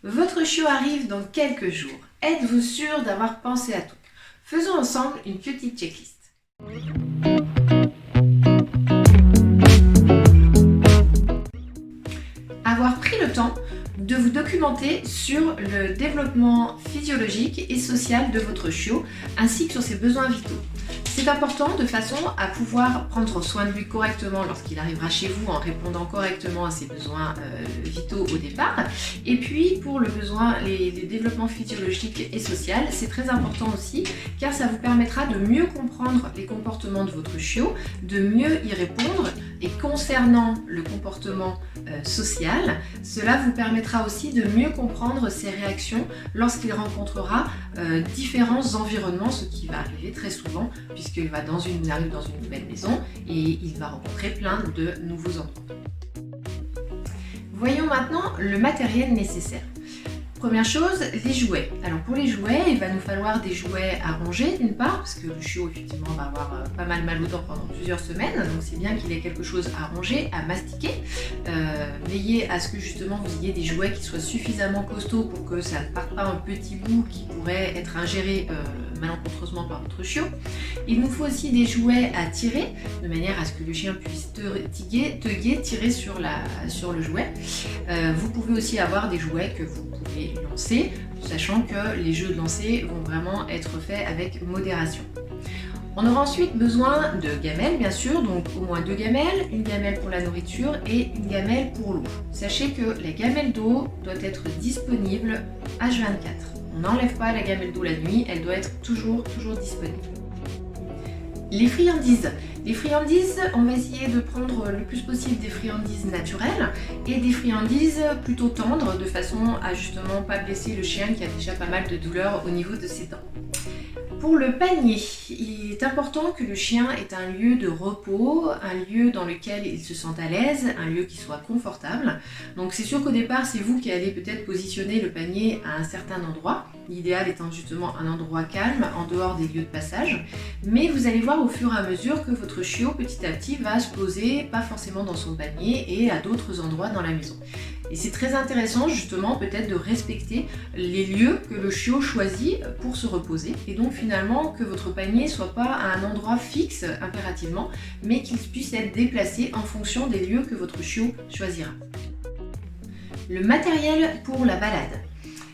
Votre chiot arrive dans quelques jours. Êtes-vous sûr d'avoir pensé à tout? Faisons ensemble une petite checklist. Avoir pris le temps de vous documenter sur le développement physiologique et social de votre chiot ainsi que sur ses besoins vitaux. C'est important de façon à pouvoir prendre soin de lui correctement lorsqu'il arrivera chez vous en répondant correctement à ses besoins vitaux au départ. Et puis pour le besoin, les développements physiologiques et social, c'est très important aussi car ça vous permettra de mieux comprendre les comportements de votre chiot, de mieux y répondre. Et concernant le comportement social, cela vous permettra aussi de mieux comprendre ses réactions lorsqu'il rencontrera différents environnements, ce qui va arriver très souvent puisqu'il arrive dans une nouvelle maison et il va rencontrer plein de nouveaux endroits. Voyons maintenant le matériel nécessaire. Première chose, les jouets. Alors pour les jouets, il va nous falloir des jouets à ronger d'une part, parce que le chiot effectivement va avoir pas mal aux dents pendant plusieurs semaines, donc c'est bien qu'il ait quelque chose à ronger, à mastiquer. Veillez à ce que justement vous ayez des jouets qui soient suffisamment costauds pour que ça ne parte pas en petits bouts qui pourraient être ingérés malencontreusement par votre chiot. Il nous faut aussi des jouets à tirer, de manière à ce que le chien puisse tirer sur le jouet. Vous pouvez aussi avoir des jouets que vous pouvez lancer, sachant que les jeux de lancer vont vraiment être faits avec modération. On aura ensuite besoin de gamelles, bien sûr, donc au moins 2 gamelles, une gamelle pour la nourriture et une gamelle pour l'eau. Sachez que la gamelle d'eau doit être disponible H24. On n'enlève pas la gamelle d'eau la nuit, elle doit être toujours disponible. Les friandises. Les friandises, on va essayer de prendre le plus possible des friandises naturelles et des friandises plutôt tendres de façon à justement pas blesser le chien qui a déjà pas mal de douleur au niveau de ses dents. Pour le panier, il est important que le chien ait un lieu de repos, un lieu dans lequel il se sente à l'aise, un lieu qui soit confortable. Donc c'est sûr qu'au départ, c'est vous qui allez peut-être positionner le panier à un certain endroit, l'idéal étant justement un endroit calme, en dehors des lieux de passage. Mais vous allez voir au fur et à mesure que votre chiot, petit à petit, va se poser, pas forcément dans son panier, et à d'autres endroits dans la maison. Et c'est très intéressant justement peut-être de respecter les lieux que le chiot choisit pour se reposer et donc finalement que votre panier ne soit pas à un endroit fixe impérativement mais qu'il puisse être déplacé en fonction des lieux que votre chiot choisira. Le matériel pour la balade.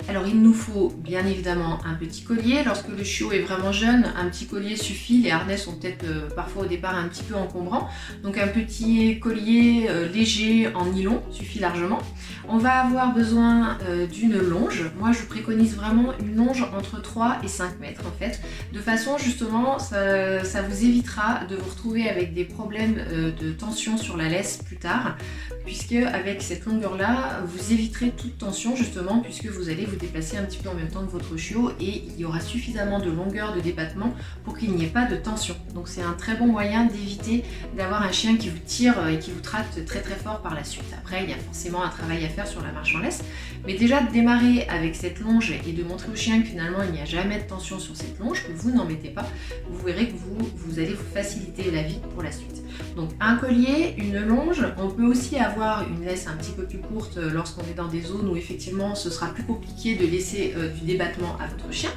Alors il nous faut bien évidemment un petit collier. Lorsque le chiot est vraiment jeune, un petit collier suffit. Les harnais sont peut-être parfois au départ un petit peu encombrants. Donc un petit collier léger en nylon suffit largement. On va avoir besoin d'une longe. Moi je préconise vraiment une longe entre 3 et 5 mètres en fait. De façon justement, ça vous évitera de vous retrouver avec des problèmes de tension sur la laisse plus tard. Puisque avec cette longueur là, vous éviterez toute tension justement puisque vous allez vous déplacer un petit peu en même temps que votre chiot et il y aura suffisamment de longueur de débattement pour qu'il n'y ait pas de tension. Donc c'est un très bon moyen d'éviter d'avoir un chien qui vous tire et qui vous traite très fort par la suite. Après il y a forcément un travail à faire sur la marche en laisse, mais déjà de démarrer avec cette longe et de montrer au chien que finalement il n'y a jamais de tension sur cette longe, que vous n'en mettez pas, vous verrez que vous allez vous faciliter la vie pour la suite. Donc un collier, une longe, on peut aussi avoir une laisse un petit peu plus courte lorsqu'on est dans des zones où effectivement ce sera plus compliqué de laisser du débattement à votre chien.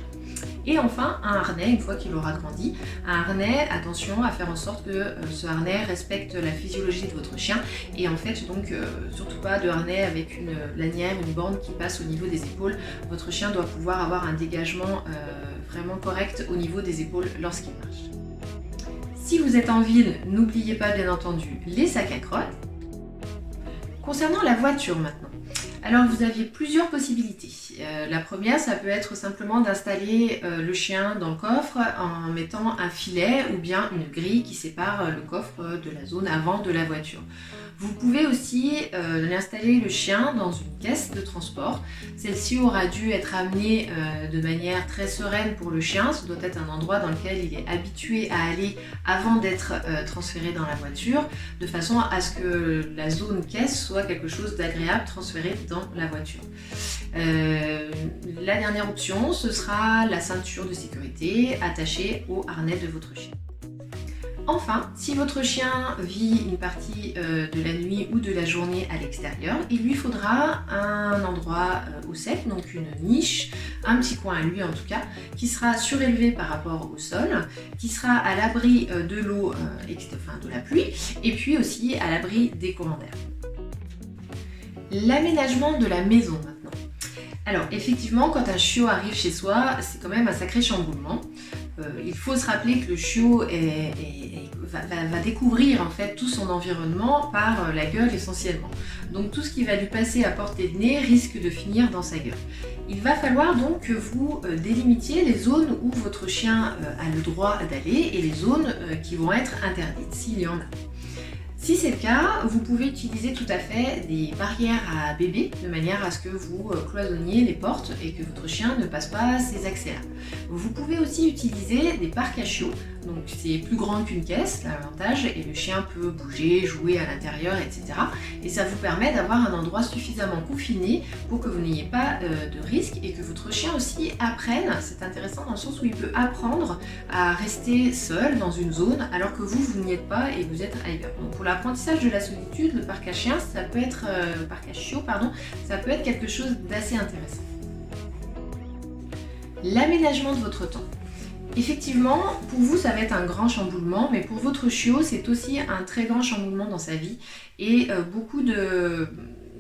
Et enfin un harnais une fois qu'il aura grandi. Un harnais, attention à faire en sorte que ce harnais respecte la physiologie de votre chien et en fait donc surtout pas de harnais avec une lanière, une borne qui passe au niveau des épaules. Votre chien doit pouvoir avoir un dégagement vraiment correct au niveau des épaules lorsqu'il marche. Si vous êtes en ville, n'oubliez pas bien entendu les sacs à crottes. Concernant la voiture maintenant, alors vous aviez plusieurs possibilités. La première, ça peut être simplement d'installer le chien dans le coffre en mettant un filet ou bien une grille qui sépare le coffre de la zone avant de la voiture. Vous pouvez aussi installer le chien dans une caisse de transport. Celle-ci aura dû être amenée de manière très sereine pour le chien. Ce doit être un endroit dans lequel il est habitué à aller avant d'être transféré dans la voiture, de façon à ce que la zone caisse soit quelque chose d'agréable transféré dans la voiture. La dernière option, ce sera la ceinture de sécurité attachée au harnais de votre chien. Enfin, si votre chien vit une partie de la nuit ou de la journée à l'extérieur, il lui faudra un endroit au sec, donc une niche, un petit coin à lui en tout cas, qui sera surélevé par rapport au sol, qui sera à l'abri de l'eau, de la pluie, et puis aussi à l'abri des courants d'air. L'aménagement de la maison maintenant. Alors effectivement, quand un chiot arrive chez soi, c'est quand même un sacré chamboulement. Il faut se rappeler que le chiot va découvrir en fait tout son environnement par la gueule essentiellement. Donc tout ce qui va lui passer à portée de nez risque de finir dans sa gueule. Il va falloir donc que vous délimitiez les zones où votre chien a le droit d'aller et les zones qui vont être interdites, s'il y en a. Si c'est le cas, vous pouvez utiliser tout à fait des barrières à bébé de manière à ce que vous cloisonniez les portes et que votre chien ne passe pas ces accès-là. Vous pouvez aussi utiliser des parcs à chiots, donc c'est plus grand qu'une caisse, l'avantage, et le chien peut bouger, jouer à l'intérieur, etc. Et ça vous permet d'avoir un endroit suffisamment confiné pour que vous n'ayez pas de risque et que votre chien aussi apprenne. C'est intéressant dans le sens où il peut apprendre à rester seul dans une zone alors que vous n'y êtes pas et vous êtes ailleurs. Donc pour l'apprentissage de la solitude, le parc à chiens, ça peut être parc à chiots, ça peut être quelque chose d'assez intéressant. L'aménagement de votre temps. Effectivement, pour vous, ça va être un grand chamboulement, mais pour votre chiot, c'est aussi un très grand chamboulement dans sa vie et beaucoup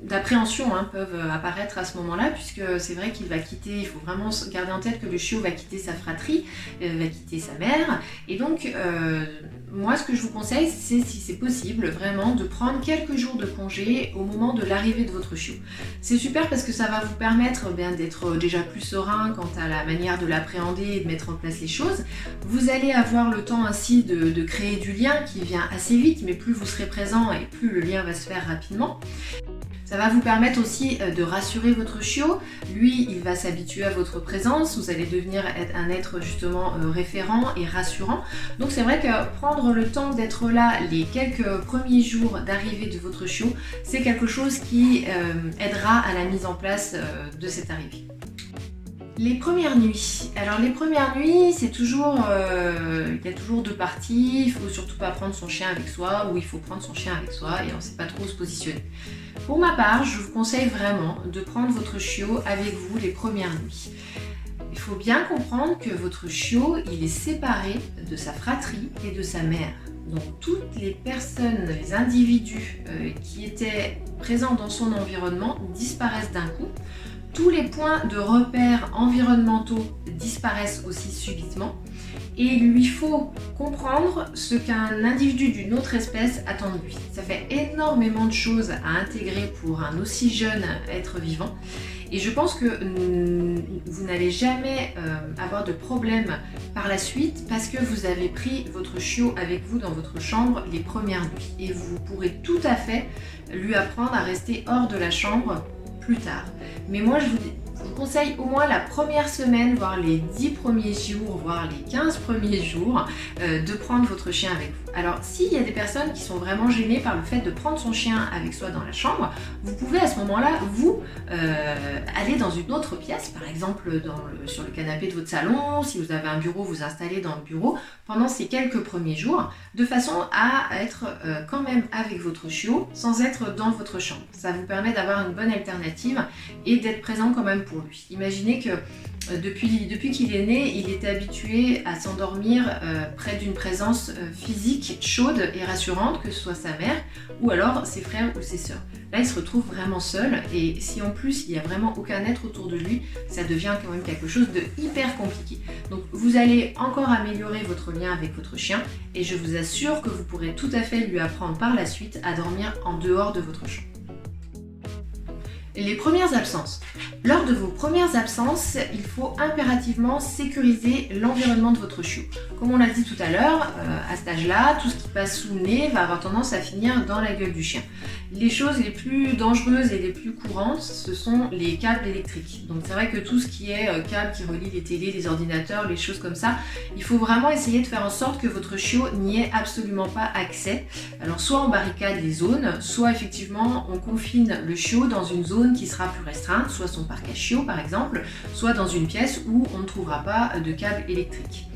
d'appréhensions peuvent apparaître à ce moment-là, puisque c'est vrai qu'il va quitter, il faut vraiment garder en tête que le chiot va quitter sa fratrie, va quitter sa mère, et donc moi ce que je vous conseille, c'est si c'est possible vraiment de prendre quelques jours de congé au moment de l'arrivée de votre chiot. C'est super parce que ça va vous permettre d'être déjà plus serein quant à la manière de l'appréhender et de mettre en place les choses. Vous allez avoir le temps ainsi de créer du lien qui vient assez vite, mais plus vous serez présent et plus le lien va se faire rapidement. Ça va vous permettre aussi de rassurer votre chiot. Lui, il va s'habituer à votre présence. Vous allez devenir un être justement référent et rassurant. Donc c'est vrai que prendre le temps d'être là les quelques premiers jours d'arrivée de votre chiot, c'est quelque chose qui aidera à la mise en place de cette arrivée. Les premières nuits. Alors les premières nuits, c'est toujours, il y a toujours deux parties. Il faut surtout pas prendre son chien avec soi ou il faut prendre son chien avec soi et on ne sait pas trop se positionner. Pour ma part, je vous conseille vraiment de prendre votre chiot avec vous les premières nuits. Il faut bien comprendre que votre chiot, il est séparé de sa fratrie et de sa mère. Donc toutes les personnes, les individus qui étaient présents dans son environnement disparaissent d'un coup. Tous les points de repère environnementaux disparaissent aussi subitement et il lui faut comprendre ce qu'un individu d'une autre espèce attend de lui. Ça fait énormément de choses à intégrer pour un aussi jeune être vivant et je pense que vous n'allez jamais avoir de problème par la suite parce que vous avez pris votre chiot avec vous dans votre chambre les premières nuits et vous pourrez tout à fait lui apprendre à rester hors de la chambre plus tard. Mais moi je vous conseille au moins la première semaine, voire les 10 premiers jours, voire les 15 premiers jours, de prendre votre chien avec vous. Alors s'il y a des personnes qui sont vraiment gênées par le fait de prendre son chien avec soi dans la chambre, vous pouvez à ce moment-là, vous, aller dans une autre pièce, par exemple sur le canapé de votre salon, si vous avez un bureau, vous installer dans le bureau pendant ces quelques premiers jours, de façon à être quand même avec votre chiot sans être dans votre chambre. Ça vous permet d'avoir une bonne alternative et d'être présent quand même pour lui. Imaginez que depuis qu'il est né, il était habitué à s'endormir près d'une présence physique chaude et rassurante, que ce soit sa mère ou alors ses frères ou ses sœurs. Là, il se retrouve vraiment seul et si en plus il n'y a vraiment aucun être autour de lui, ça devient quand même quelque chose de hyper compliqué. Donc vous allez encore améliorer votre lien avec votre chien et je vous assure que vous pourrez tout à fait lui apprendre par la suite à dormir en dehors de votre chambre. Les premières absences. Lors de vos premières absences, il faut impérativement sécuriser l'environnement de votre chiot. Comme on l'a dit tout à l'heure, à cet âge-là, tout ce qui passe sous le nez va avoir tendance à finir dans la gueule du chien. Les choses les plus dangereuses et les plus courantes, ce sont les câbles électriques. Donc c'est vrai que tout ce qui est câbles qui relient les télés, les ordinateurs, les choses comme ça, il faut vraiment essayer de faire en sorte que votre chiot n'y ait absolument pas accès. Alors soit on barricade les zones, soit effectivement on confine le chiot dans une zone qui sera plus restreinte, soit son parc à chiots par exemple, soit dans une pièce où on ne trouvera pas de câbles électriques.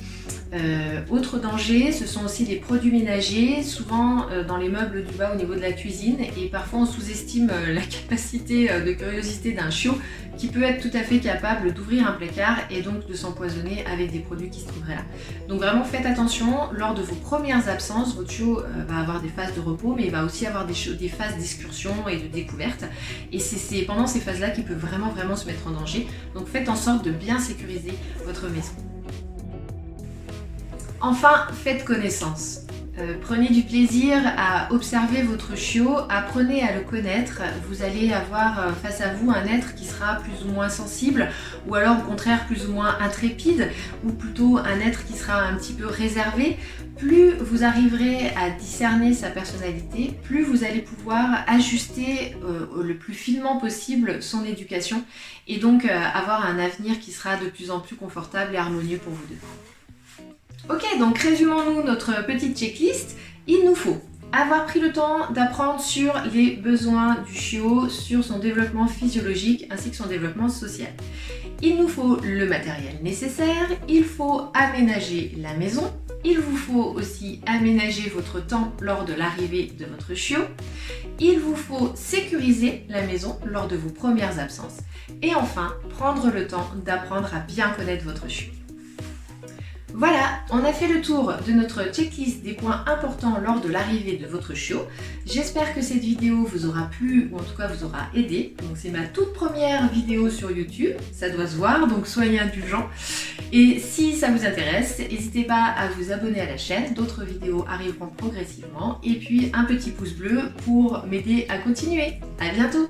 Autre danger, ce sont aussi les produits ménagers, souvent dans les meubles du bas au niveau de la cuisine, et parfois on sous-estime la capacité de curiosité d'un chiot qui peut être tout à fait capable d'ouvrir un placard et donc de s'empoisonner avec des produits qui se trouveraient là. Donc vraiment faites attention, lors de vos premières absences, votre chiot va avoir des phases de repos, mais il va aussi avoir des phases d'excursion et de découverte, et c'est pendant ces phases-là qu'il peut vraiment se mettre en danger. Donc faites en sorte de bien sécuriser votre maison. Enfin, faites connaissance. Prenez du plaisir à observer votre chiot, apprenez à le connaître. Vous allez avoir face à vous un être qui sera plus ou moins sensible, ou alors au contraire plus ou moins intrépide, ou plutôt un être qui sera un petit peu réservé. Plus vous arriverez à discerner sa personnalité, plus vous allez pouvoir ajuster le plus finement possible son éducation, et donc avoir un avenir qui sera de plus en plus confortable et harmonieux pour vous deux. Ok, donc résumons-nous notre petite checklist. Il nous faut avoir pris le temps d'apprendre sur les besoins du chiot, sur son développement physiologique ainsi que son développement social. Il nous faut le matériel nécessaire, il faut aménager la maison, il vous faut aussi aménager votre temps lors de l'arrivée de votre chiot, il vous faut sécuriser la maison lors de vos premières absences et enfin prendre le temps d'apprendre à bien connaître votre chiot. Voilà, on a fait le tour de notre checklist des points importants lors de l'arrivée de votre chiot. J'espère que cette vidéo vous aura plu ou en tout cas vous aura aidé. Donc c'est ma toute première vidéo sur YouTube, ça doit se voir, donc soyez indulgents. Et si ça vous intéresse, n'hésitez pas à vous abonner à la chaîne, d'autres vidéos arriveront progressivement. Et puis un petit pouce bleu pour m'aider à continuer. À bientôt!